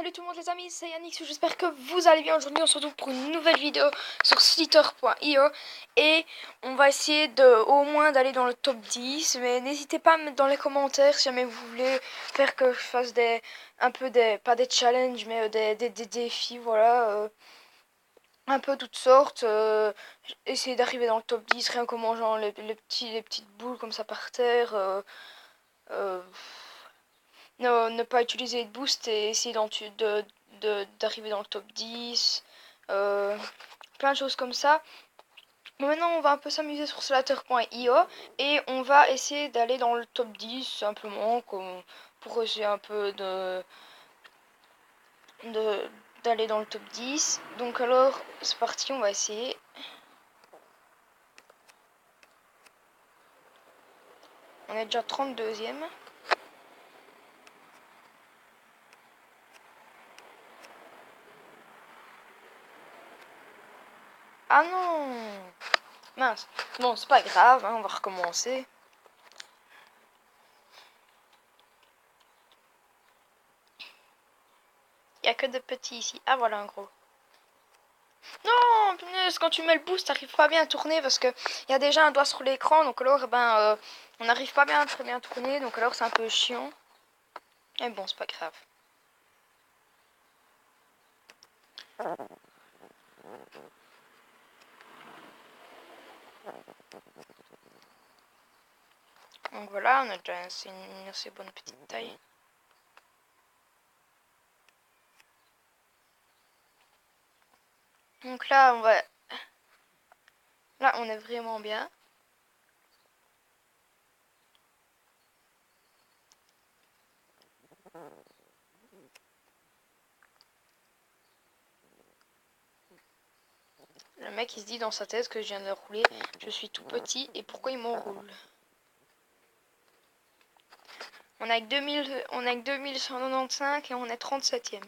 Salut tout le monde les amis, c'est Yannick, j'espère que vous allez bien. Aujourd'hui on se retrouve pour une nouvelle vidéo sur slither.io et on va essayer de au moins d'aller dans le top 10. Mais n'hésitez pas à me mettre dans les commentaires si jamais vous voulez faire que je fasse pas des challenges mais des défis, voilà, un peu toutes sortes. Essayer d'arriver dans le top 10 rien qu'en mangeant les petites boules comme ça par terre. Euh, ne pas utiliser de boost et essayer d'arriver dans le top 10. euh, Plein de choses comme ça. Mais maintenant, on va un peu s'amuser sur slither.io et on va essayer d'aller dans le top 10 simplement pour essayer un peu d'aller dans le top 10. Donc alors, c'est parti, on va essayer. On est déjà 32e. Ah non! Mince. Bon, c'est pas grave, hein, on va recommencer. Il n'y a que des petits ici. Ah voilà un gros. Non, punaise, quand tu mets le boost, t'arrives pas bien à tourner parce que il y a déjà un doigt sur l'écran, donc alors on n'arrive pas bien très bien à tourner, donc alors c'est un peu chiant. Mais bon, c'est pas grave. Donc voilà, on a déjà une assez bonne petite taille. Donc là, là, on est vraiment bien. Le mec, il se dit dans sa tête que je viens de rouler. Je suis tout petit et pourquoi il m'enroule? On a que 2195 et on est 37e.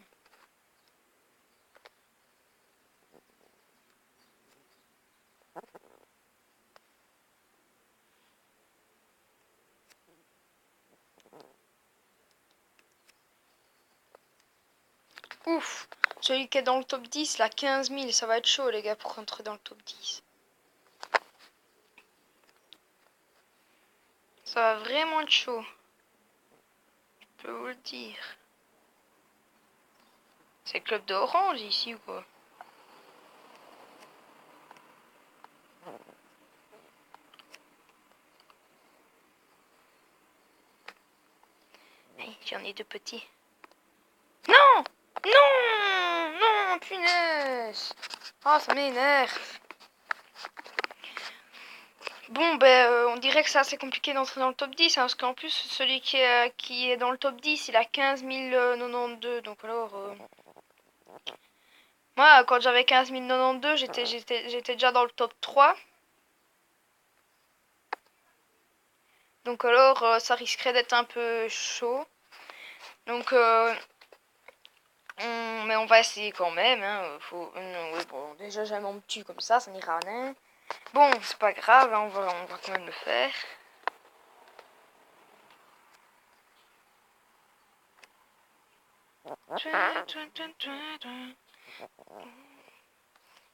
Ouf! Celui qui est dans le top 10, là, 15 000, ça va être chaud, les gars, pour rentrer dans le top 10. Ça va vraiment être chaud. Je peux vous le dire. C'est le club d'Orange, ici, ou quoi? Hey, j'en ai deux petits. Non! Non! Non, punaise! Oh, ça m'énerve. Bon, on dirait que c'est assez compliqué d'entrer dans le top 10, hein, parce qu'en plus, celui qui est dans le top 10, il a 15 092, donc alors... Moi, quand j'avais 15 092, j'étais déjà dans le top 3. Donc alors, ça risquerait d'être un peu chaud. Donc, mais on va essayer quand même, hein. Oui, bon, déjà, j'ai mon petit comme ça n'ira rien. Bon, c'est pas grave, hein, on va quand même le faire.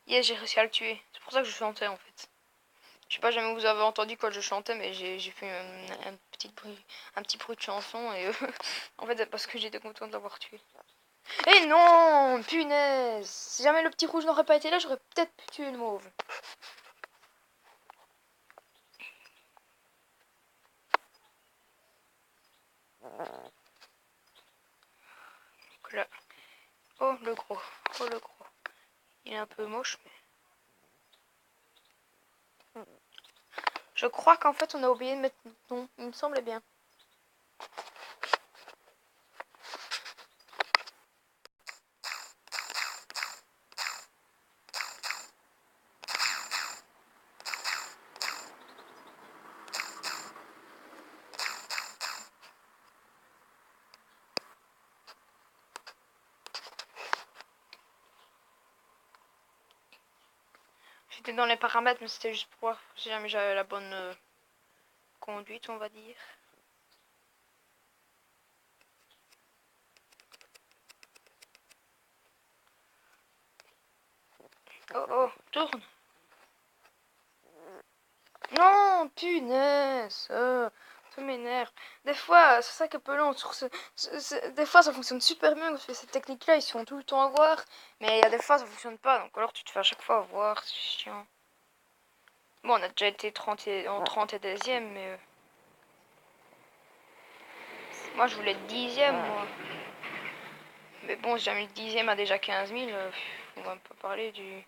Yeah, j'ai réussi à le tuer. C'est pour ça que je chantais en fait. Je sais pas jamais vous avez entendu quand je chantais, mais j'ai fait un petit bruit de chanson et en fait c'est parce que j'étais contente d'avoir tué. Et non, punaise! Si jamais le petit rouge n'aurait pas été là, j'aurais peut-être pu tuer le mauve. Donc là. Oh le gros, oh le gros. Il est un peu moche, mais... Je crois qu'en fait on a oublié de mettre notre nom, il me semblait bien. J'étais dans les paramètres, mais c'était juste pour voir si jamais j'avais la bonne conduite, on va dire. Oh oh, tourne. Non, punaise. Ça m'énerve. Des fois, c'est ça qui est peu lent. Des fois, ça fonctionne super bien parce que cette technique-là, ils sont tout le temps à voir. Mais il y a des fois, ça fonctionne pas. Donc alors, tu te fais à chaque fois avoir. C'est chiant. Bon, on a déjà été 30 et 10e, mais... moi, je voulais être 10e, moi. Mais bon, si jamais le 10e a déjà 15 000, on va pas parler du...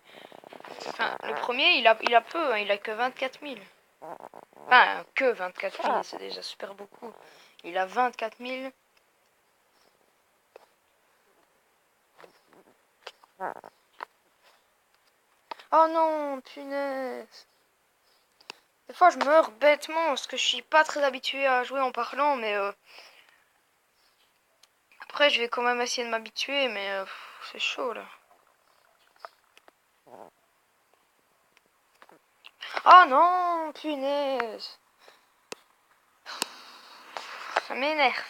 Enfin, le premier, il a peu, hein, il a que 24 000. Enfin, que 24 000, c'est déjà super beaucoup. Il a 24 000. Oh non, punaise. Des fois, je meurs bêtement parce que je suis pas très habituée à jouer en parlant, mais après, je vais quand même essayer de m'habituer, mais c'est chaud là. Oh non, punaise. Ça m'énerve.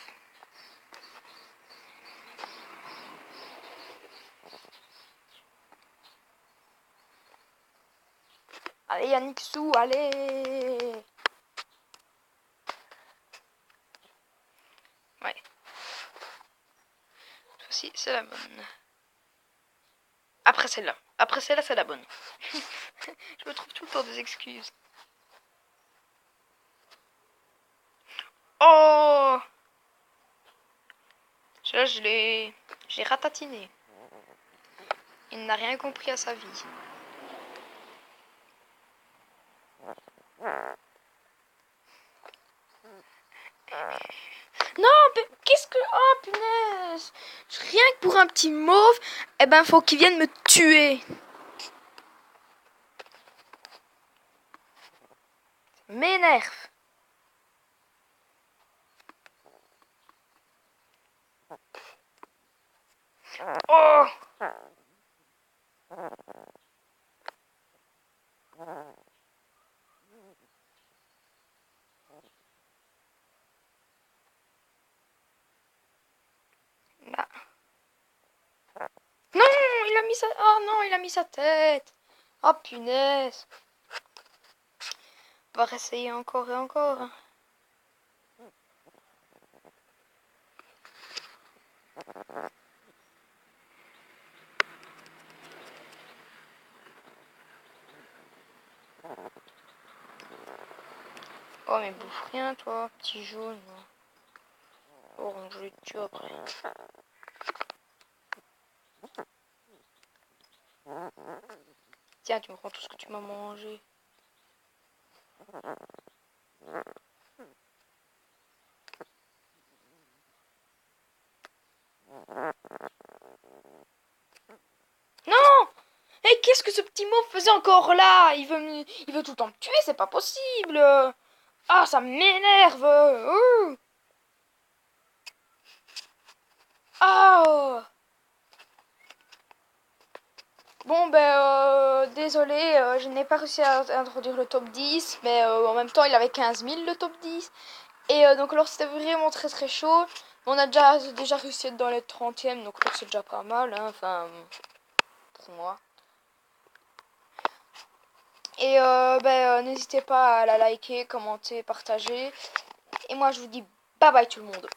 Allez, Yannick Sou, allez. Ouais. Cette fois-ci, c'est la bonne. Après celle-là. Après celle-là, c'est la bonne. Je me trouve tout le temps des excuses. Oh! Celui-là, je l'ai ratatiné. Il n'a rien compris à sa vie. Non, mais qu'est-ce que... Oh, punaise. Rien que pour un petit mauve, eh ben, faut qu'il vienne me tuer. M'énerve. Oh! Là. Non, il a mis sa... Oh non, il a mis sa tête. Oh, punaise. On va réessayer encore et encore. Oh, mais bouffe rien, toi, petit jaune. Oh, je vais te tuer après. Tiens, tu me prends tout ce que tu m'as mangé. Non! Et qu'est-ce que ce petit mauve faisait encore là? Il veut tout le temps me tuer, c'est pas possible. Ah, ça m'énerve. Ah! Bon, ben, désolé, je n'ai pas réussi à introduire le top 10, mais en même temps, il avait 15 000 le top 10. Et donc, alors, c'était vraiment très très chaud. On a déjà réussi à être dans les 30e, donc c'est déjà pas mal, hein, enfin, pour moi. Et n'hésitez pas à la liker, commenter, partager. Et moi, je vous dis bye bye tout le monde.